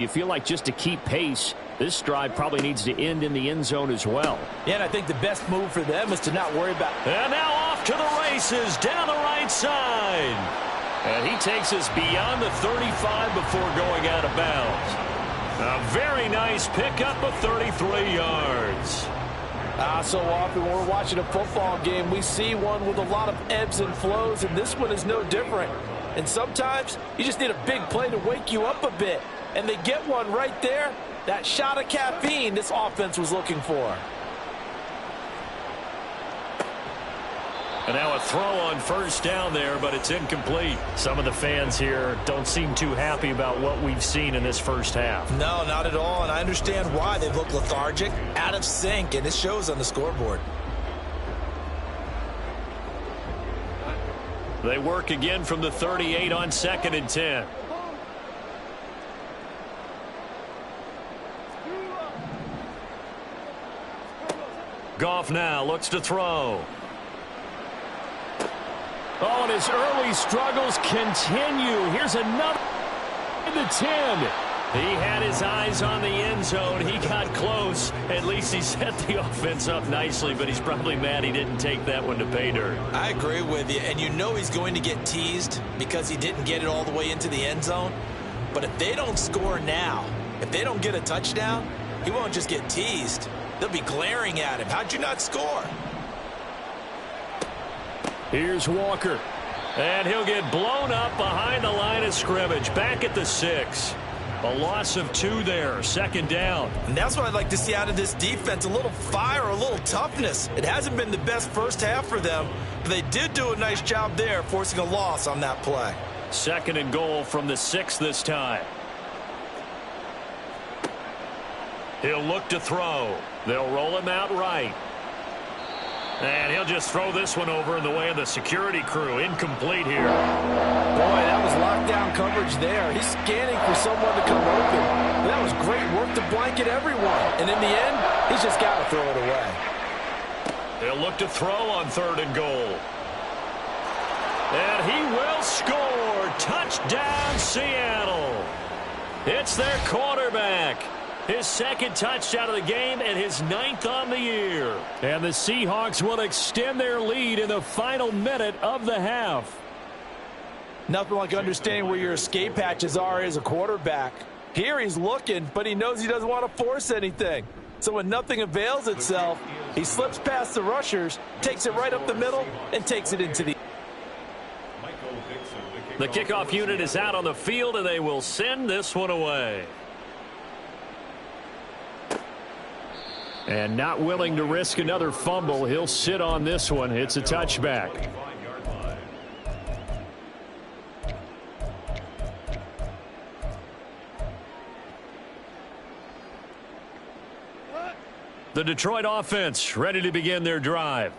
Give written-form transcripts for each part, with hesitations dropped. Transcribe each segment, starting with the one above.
You feel like just to keep pace, this drive probably needs to end in the end zone as well. Yeah, and I think the best move for them is to not worry about. And now off to the races down the right side. And he takes us beyond the 35 before going out of bounds. A very nice pickup of 33 yards. So often when we're watching a football game, we see one with a lot of ebbs and flows, and this one is no different. And sometimes you just need a big play to wake you up a bit. And they get one right there. That shot of caffeine this offense was looking for. And now a throw on first down there, but it's incomplete. Some of the fans here don't seem too happy about what we've seen in this first half. No, not at all, and I understand why. They've looked lethargic, out of sync, and it shows on the scoreboard. They work again from the 38 on 2nd and 10. Goff now looks to throw. Oh, and his early struggles continue. Here's another in the 10. He had his eyes on the end zone. He got close. At least he set the offense up nicely, but he's probably mad he didn't take that one to pay dirt. I agree with you, and you know he's going to get teased because he didn't get it all the way into the end zone. But if they don't score now, if they don't get a touchdown, he won't just get teased. They'll be glaring at him. How'd you not score? Here's Walker. And he'll get blown up behind the line of scrimmage. Back at the 6. A loss of 2 there. 2nd down. And that's what I'd like to see out of this defense. A little fire, a little toughness. It hasn't been the best first half for them, but they did do a nice job there, forcing a loss on that play. 2nd and goal from the 6 this time. He'll look to throw. They'll roll him out right. And he'll just throw this one over in the way of the security crew. Incomplete here. Boy, that was lockdown coverage there. He's scanning for someone to come open. But that was great work to blanket everyone. And in the end, he's just got to throw it away. They'll look to throw on 3rd and goal. And he will score. Touchdown, Seattle. It's their quarterback. His 2nd touchdown of the game and his 9th on the year. And the Seahawks will extend their lead in the final minute of the half. Nothing like understanding where your escape hatches are as a quarterback. Here he's looking, but he knows he doesn't want to force anything. So when nothing avails itself, he slips past the rushers, takes it right up the middle, and takes it into the... The kickoff unit is out on the field, and they will send this one away. And not willing to risk another fumble, he'll sit on this one. It's a touchback. The Detroit offense ready to begin their drive.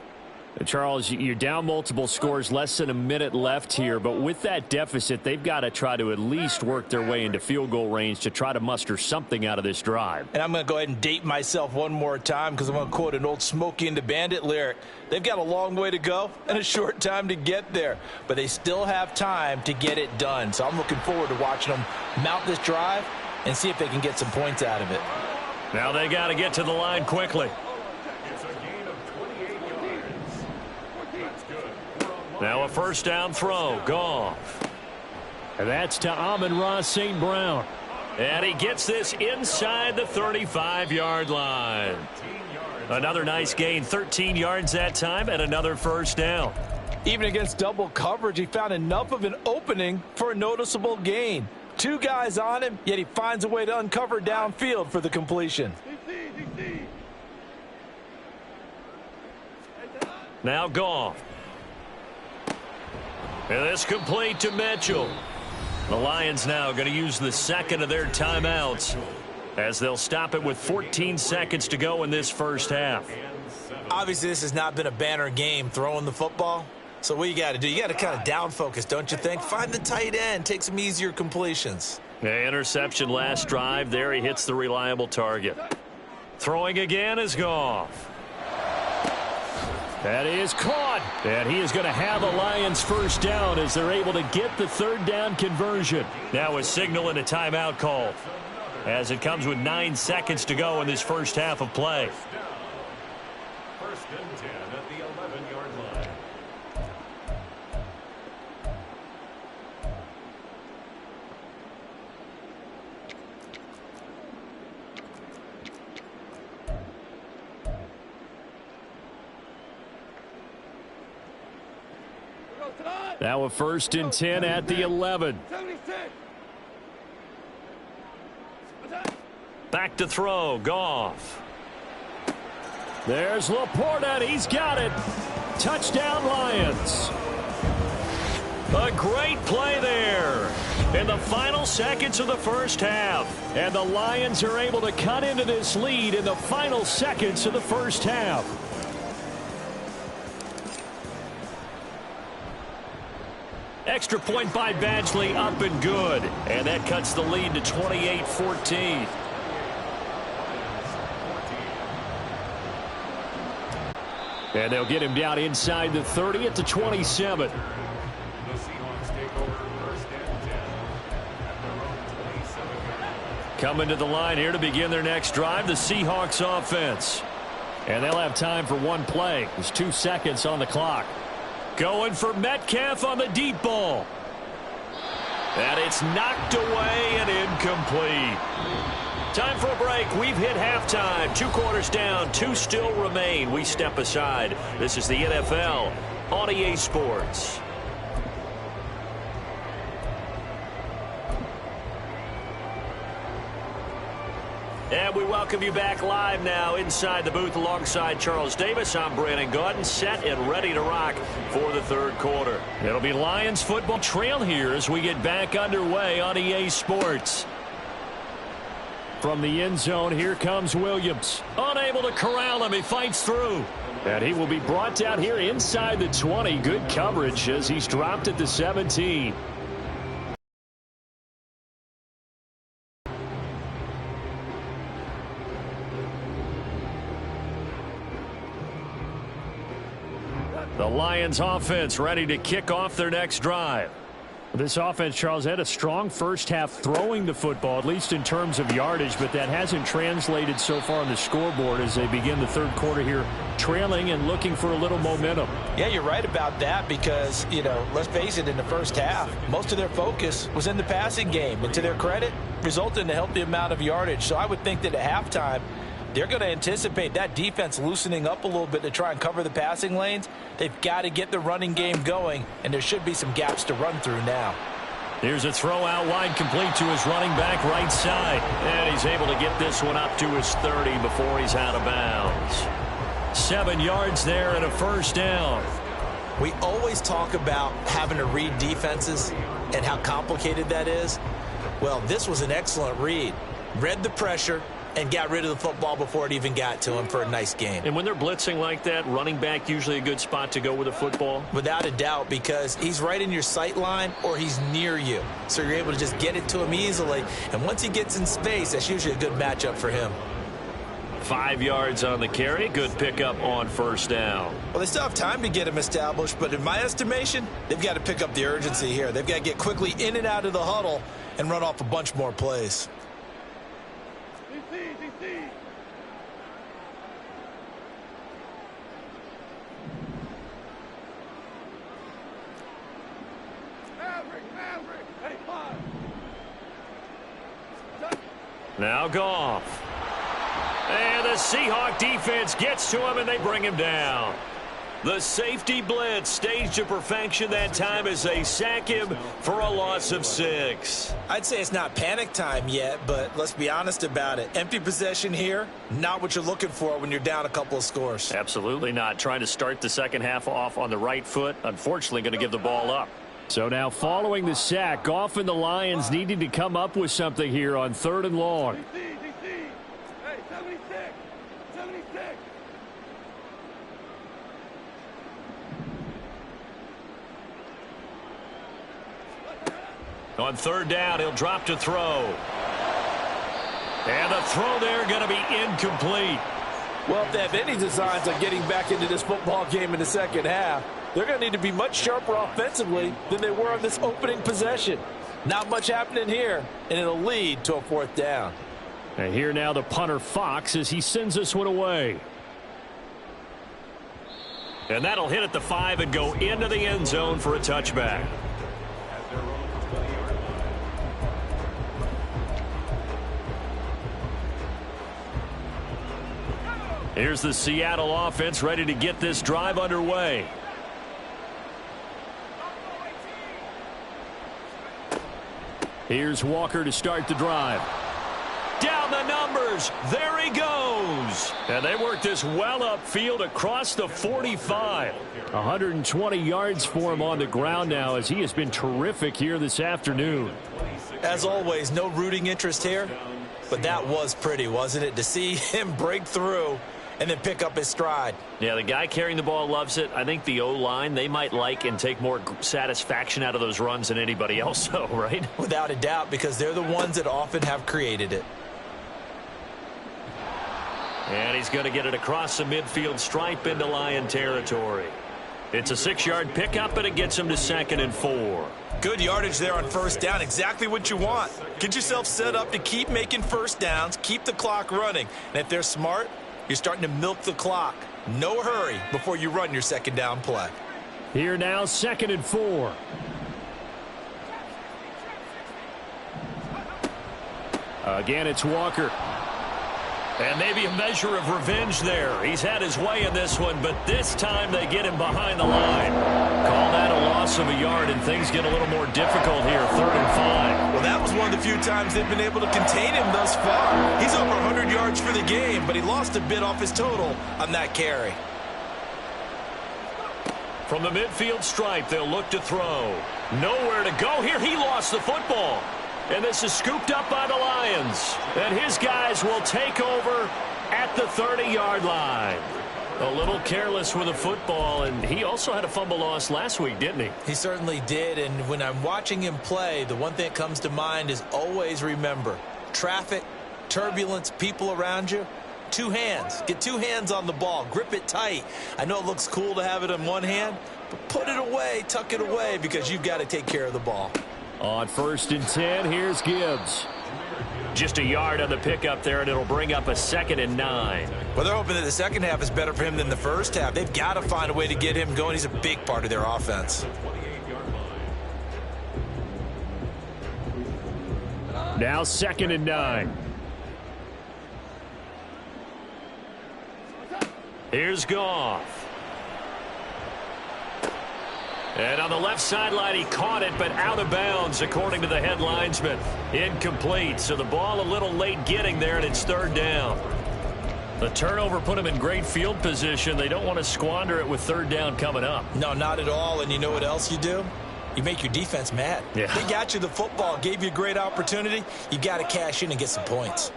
Charles, you're down multiple scores, less than a minute left here, but with that deficit, they've got to try to at least work their way into field goal range to try to muster something out of this drive. And I'm going to go ahead and date myself one more time because I'm going to quote an old Smokey and the Bandit lyric. They've got a long way to go and a short time to get there, but they still have time to get it done. So I'm looking forward to watching them mount this drive and see if they can get some points out of it. Now they got to get to the line quickly. Now a first down throw. Goff. And that's to Amon-Ra St. Brown. And he gets this inside the 35-yard line. Another nice gain. 13 yards that time and another first down. Even against double coverage, he found enough of an opening for a noticeable gain. 2 guys on him, yet he finds a way to uncover downfield for the completion. Now Goff. And this complete to Mitchell. The Lions now going to use the 2nd of their timeouts as they'll stop it with 14 seconds to go in this first half. Obviously, this has not been a banner game throwing the football. So what you got to do, you got to kind of down focus, don't you think? Find the tight end, take some easier completions. Yeah, interception last drive. There he hits the reliable target. Throwing again is Goff. That is caught. And he is going to have a Lions first down as they're able to get the 3rd down conversion. Now a signal and a timeout call. as it comes with 9 seconds to go in this first half of play. First and 10 at the 11-yard line. Now a first and 10 at the 11. Back to throw, Goff. There's Laporta, he's got it. Touchdown, Lions. A great play there in the final seconds of the first half. And the Lions are able to cut into this lead in the final seconds of the first half. Extra point by Badgley, up and good. And that cuts the lead to 28-14. And they'll get him down inside the 30 at the 27. The Seahawks take over first and 10 at their own 27-yard. Coming to the line here to begin their next drive, the Seahawks offense. And they'll have time for one play. There's 2 seconds on the clock. Going for Metcalf on the deep ball. And it's knocked away and incomplete. Time for a break. We've hit halftime. 2 quarters down, 2 still remain. We step aside. This is the NFL on EA Sports. And we welcome you back live now inside the booth alongside Charles Davis. I'm Brandon Gaudin, set and ready to rock for the third quarter. It'll be Lions football trail here as we get back underway on EA Sports. From the end zone, here comes Williams. Unable to corral him, he fights through. And he will be brought down here inside the 20. Good coverage as he's dropped at the 17. The Lions offense ready to kick off their next drive. This offense, Charles, had a strong first half throwing the football, at least in terms of yardage, but that hasn't translated so far on the scoreboard as they begin the third quarter here, trailing and looking for a little momentum. Yeah, you're right about that because, let's face it, in the first half, most of their focus was in the passing game. And to their credit, resulted in a healthy amount of yardage. So I would think that at halftime, they're going to anticipate that defense loosening up a little bit to try and cover the passing lanes. They've got to get the running game going, and there should be some gaps to run through now. Here's a throw out wide, complete to his running back right side. And he's able to get this one up to his 30 before he's out of bounds. 7 yards there and a first down. We always talk about having to read defenses and how complicated that is. Well, this was an excellent read. Read the pressure and got rid of the football before it even got to him for a nice game. And when they're blitzing like that, running back usually a good spot to go with the football? Without a doubt, because he's right in your sight line or he's near you. So you're able to just get it to him easily. And once he gets in space, that's usually a good matchup for him. 5 yards on the carry. Good pickup on first down. Well, they still have time to get him established, but in my estimation, they've got to pick up the urgency here. They've got to get quickly in and out of the huddle and run off a bunch more plays. Now Goff. And the Seahawk defense gets to him, and they bring him down. The safety blitz staged to perfection that time as they sack him for a loss of 6. I'd say it's not panic time yet, but let's be honest about it. Empty possession here, not what you're looking for when you're down a couple of scores. Absolutely not. Trying to start the second half off on the right foot. Unfortunately, going to give the ball up. So now following the sack, Goff and the Lions needing to come up with something here on 3rd and long. Hey, 76. On 3rd down, he'll drop to throw. And the throw there going to be incomplete. Well, if they have any designs on getting back into this football game in the second half, they're going to need to be much sharper offensively than they were on this opening possession. Not much happening here, and it'll lead to a 4th down. And here now the punter Fox as he sends this one away. And that'll hit at the 5 and go into the end zone for a touchback. Here's the Seattle offense ready to get this drive underway. Here's Walker to start the drive. Down the numbers. There he goes. And they work this well upfield across the 45. 120 yards for him on the ground now as he has been terrific here this afternoon. As always, no rooting interest here, but that was pretty, wasn't it? To see him break through and then pick up his stride. Yeah, the guy carrying the ball loves it. I think the O-line, they might like and take more satisfaction out of those runs than anybody else, though, right? Without a doubt, because they're the ones that often have created it. And he's going to get it across the midfield stripe into Lion territory. It's a 6-yard pickup, and it gets him to 2nd and 4. Good yardage there on first down. Exactly what you want. Get yourself set up to keep making first downs, keep the clock running. And if they're smart, you're starting to milk the clock. No hurry before you run your second down play. Here now, 2nd and 4. Again, it's Walker. And maybe a measure of revenge there. He's had his way in this one, but this time they get him behind the line. Call that a loss of a yard, and things get a little more difficult here, 3rd and 5. Well, that was one of the few times they've been able to contain him thus far. He's over 100 yards for the game, but he lost a bit off his total on that carry. From the midfield stripe, they'll look to throw. Nowhere to go here. He lost the football. And this is scooped up by the Lions. And his guys will take over at the 30-yard line. A little careless with the football, and he also had a fumble loss last week, didn't he? He certainly did, and when I'm watching him play, the one thing that comes to mind is always remember, traffic, turbulence, people around you, 2 hands. Get 2 hands on the ball. Grip it tight. I know it looks cool to have it in one hand, but put it away, tuck it away, because you've got to take care of the ball. On 1st and 10, here's Gibbs. Just a yard on the pickup there, and it'll bring up a 2nd and 9. Well, they're hoping that the second half is better for him than the first half. They've got to find a way to get him going. He's a big part of their offense. Now 2nd and 9. Here's Goff. And on the left sideline, he caught it, but out of bounds, according to the head linesman. Incomplete, so the ball a little late getting there, and it's 3rd down. The turnover put him in great field position. They don't want to squander it with 3rd down coming up. No, not at all, and you know what else you do? You make your defense mad. Yeah. They got you the football, gave you a great opportunity. You got to cash in and get some points.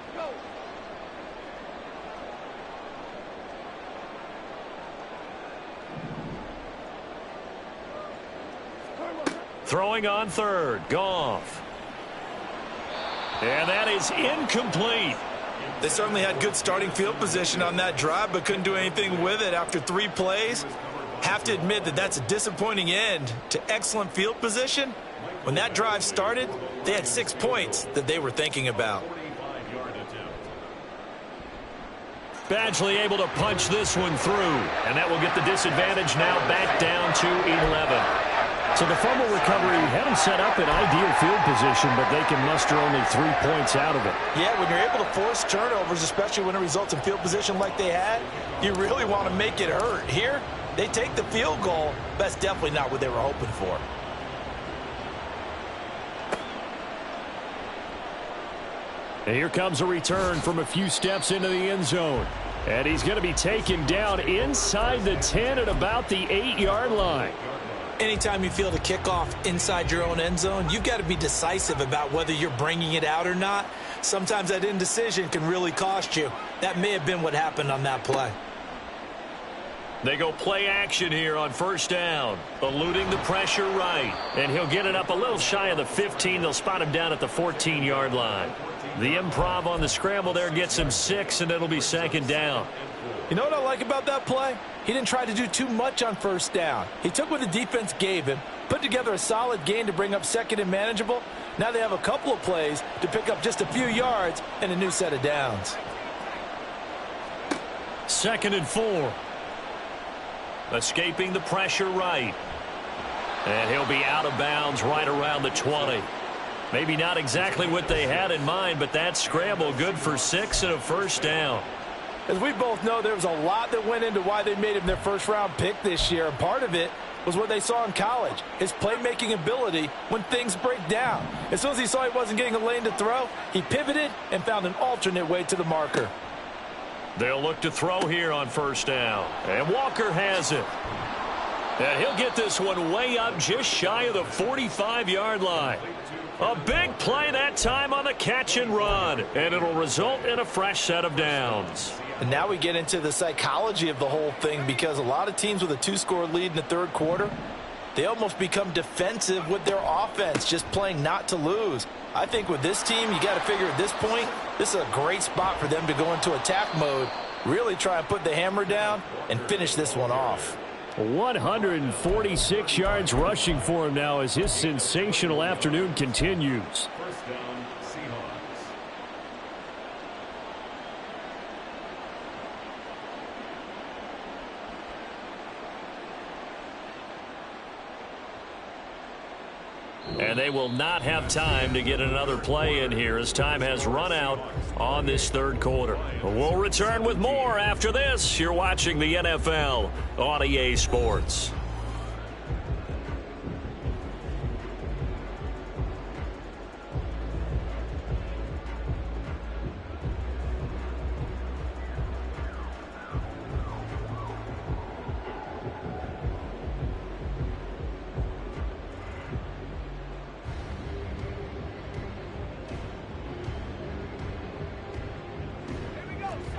Throwing on 3rd, Goff. And that is incomplete. They certainly had good starting field position on that drive, but couldn't do anything with it after 3 plays. Have to admit that that's a disappointing end to excellent field position. When that drive started, they had 6 points that they were thinking about. Badgley able to punch this one through, and that will get the disadvantage now back down to 11. So the fumble recovery had them set up in ideal field position, but they can muster only 3 points out of it. Yeah, when you're able to force turnovers, especially when it results in field position like they had, you really want to make it hurt. Here, they take the field goal. That's definitely not what they were hoping for. And here comes a return from a few steps into the end zone. And he's going to be taken down inside the 10 at about the 8-yard line. Anytime you feel the kickoff inside your own end zone, you've got to be decisive about whether you're bringing it out or not. Sometimes that indecision can really cost you. That may have been what happened on that play. They go play action here on 1st down, eluding the pressure right. And he'll get it up a little shy of the 15. They'll spot him down at the 14-yard line. The improv on the scramble there gets him 6, and it'll be second down. You know what I like about that play? He didn't try to do too much on first down. He took what the defense gave him, put together a solid gain to bring up second and manageable. Now they have a couple of plays to pick up just a few yards and a new set of downs. 2nd and 4. Escaping the pressure right. And he'll be out of bounds right around the 20. Maybe not exactly what they had in mind, but that scramble good for 6 and a first down. As we both know, there was a lot that went into why they made him their first-round pick this year. And part of it was what they saw in college, his playmaking ability when things break down. As soon as he saw he wasn't getting a lane to throw, he pivoted and found an alternate way to the marker. They'll look to throw here on first down. And Walker has it. And he'll get this one way up just shy of the 45-yard line. A big play that time on the catch and run. And it'll result in a fresh set of downs. And now we get into the psychology of the whole thing, because a lot of teams with a 2-score lead in the third quarter, they almost become defensive with their offense, just playing not to lose. I think with this team, you got to figure at this point, this is a great spot for them to go into attack mode, really try and put the hammer down and finish this one off. 146 yards rushing for him now as his sensational afternoon continues. First down, Seahawks. And they will not have time to get another play in here as time has run out on this third quarter. We'll return with more after this. You're watching the NFL on EA Sports.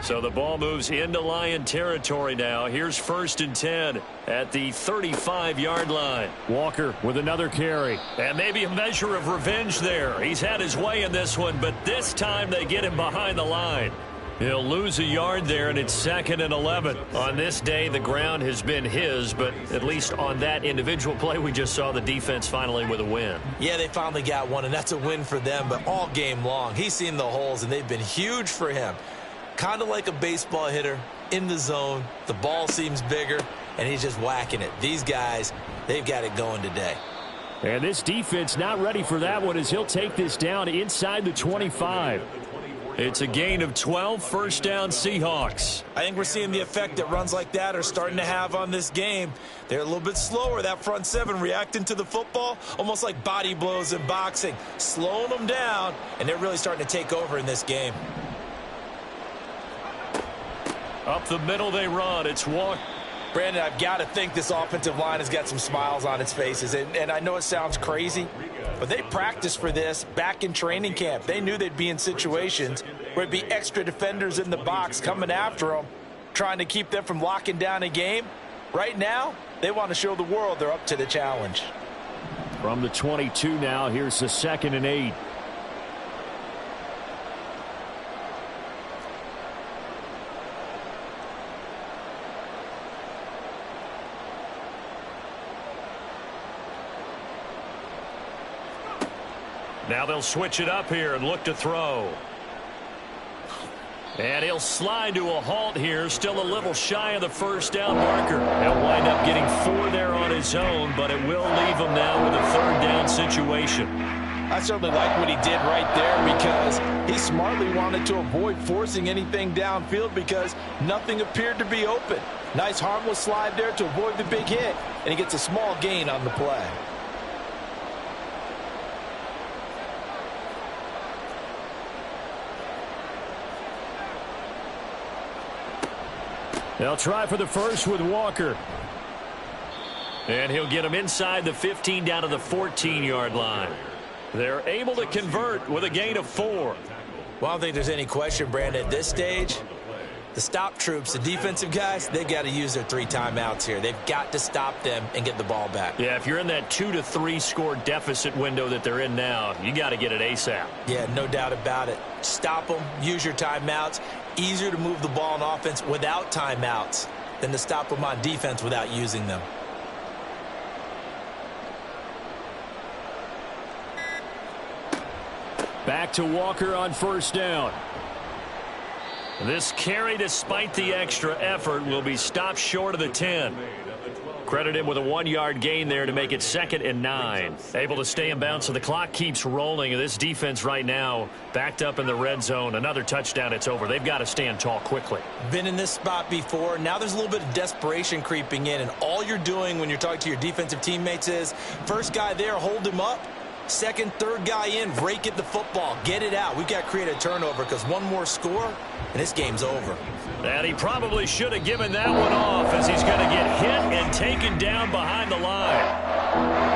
So the ball moves into Lion territory now. Here's 1st and 10 at the 35-yard line. Walker with another carry. And maybe a measure of revenge there. He's had his way in this one, but this time they get him behind the line. He'll lose a yard there, and it's 2nd and 11. On this day, the ground has been his, but at least on that individual play, we just saw the defense finally with a win. Yeah, they finally got one, and that's a win for them, but all game long, he's seen the holes, and they've been huge for him. Kind of like a baseball hitter in the zone. The ball seems bigger, and he's just whacking it. These guys, they've got it going today. And this defense not ready for that one as he'll take this down inside the 25. It's a gain of 12, first down Seahawks. I think we're seeing the effect that runs like that are starting to have on this game. They're a little bit slower, that front seven, reacting to the football, almost like body blows in boxing, slowing them down, and they're really starting to take over in this game. Up the middle they run. It's Walker. Brandon, I've got to think this offensive line has got some smiles on its faces. And I know it sounds crazy, but they practiced for this back in training camp. They knew they'd be in situations where it'd be extra defenders in the box coming after them, trying to keep them from locking down a game. Right now, they want to show the world they're up to the challenge. From the 22 now, here's the 2nd and 8. Now they'll switch it up here and look to throw. And he'll slide to a halt here, still a little shy of the first down marker. He'll wind up getting 4 there on his own, but it will leave him now with a 3rd down situation. I certainly like what he did right there, because he smartly wanted to avoid forcing anything downfield because nothing appeared to be open. Nice harmless slide there to avoid the big hit, and he gets a small gain on the play. They'll try for the first with Walker. And he'll get him inside the 15 down to the 14-yard line. They're able to convert with a gain of 4. Well, I don't think there's any question, Brandon, at this stage, The stop troops, the defensive guys, they got to use their 3 timeouts here. They've got to stop them and get the ball back. Yeah, if you're in that 2 to 3 score deficit window that they're in now, you got to get it ASAP. Yeah, no doubt about it. Stop them, use your timeouts. Easier to move the ball on offense without timeouts than to stop them on defense without using them. Back to Walker on first down. This carry, despite the extra effort, will be stopped short of the 10. Credit him with a 1-yard gain there to make it 2nd and 9. Able to stay in bounds, so the clock keeps rolling. This defense right now backed up in the red zone. Another touchdown, it's over. They've got to stand tall quickly. Been in this spot before. Now there's a little bit of desperation creeping in, and all you're doing when you're talking to your defensive teammates is, first guy there, hold him up. Second, third guy in, rake at the football. Get it out. We've got to create a turnover because one more score, and this game's over. And he probably should have given that one off as he's going to get hit and taken down behind the line.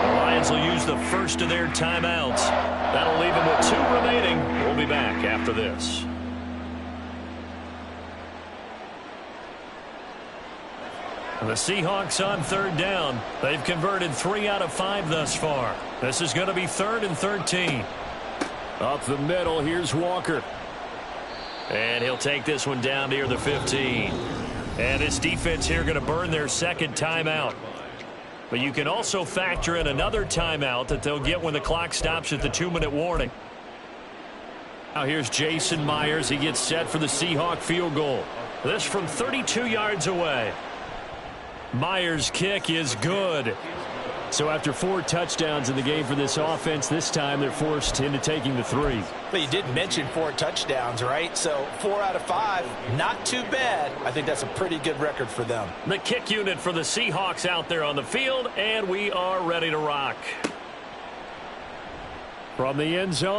The Lions will use the first of their timeouts. That'll leave them with 2 remaining. We'll be back after this. The Seahawks on third down. They've converted 3 out of 5 thus far. This is going to be 3rd and 13. Up the middle, here's Walker. And he'll take this one down near the 15. And this defense here going to burn their 2nd timeout. But you can also factor in another timeout that they'll get when the clock stops at the 2-minute warning. Now here's Jason Myers. He gets set for the Seahawk field goal. This from 32 yards away. Myers' kick is good. So after 4 touchdowns in the game for this offense, this time they're forced into taking the 3. But you did mention 4 touchdowns, right? So 4 out of 5, not too bad. I think that's a pretty good record for them. The kick unit for the Seahawks out there on the field, and we are ready to rock. From the end zone.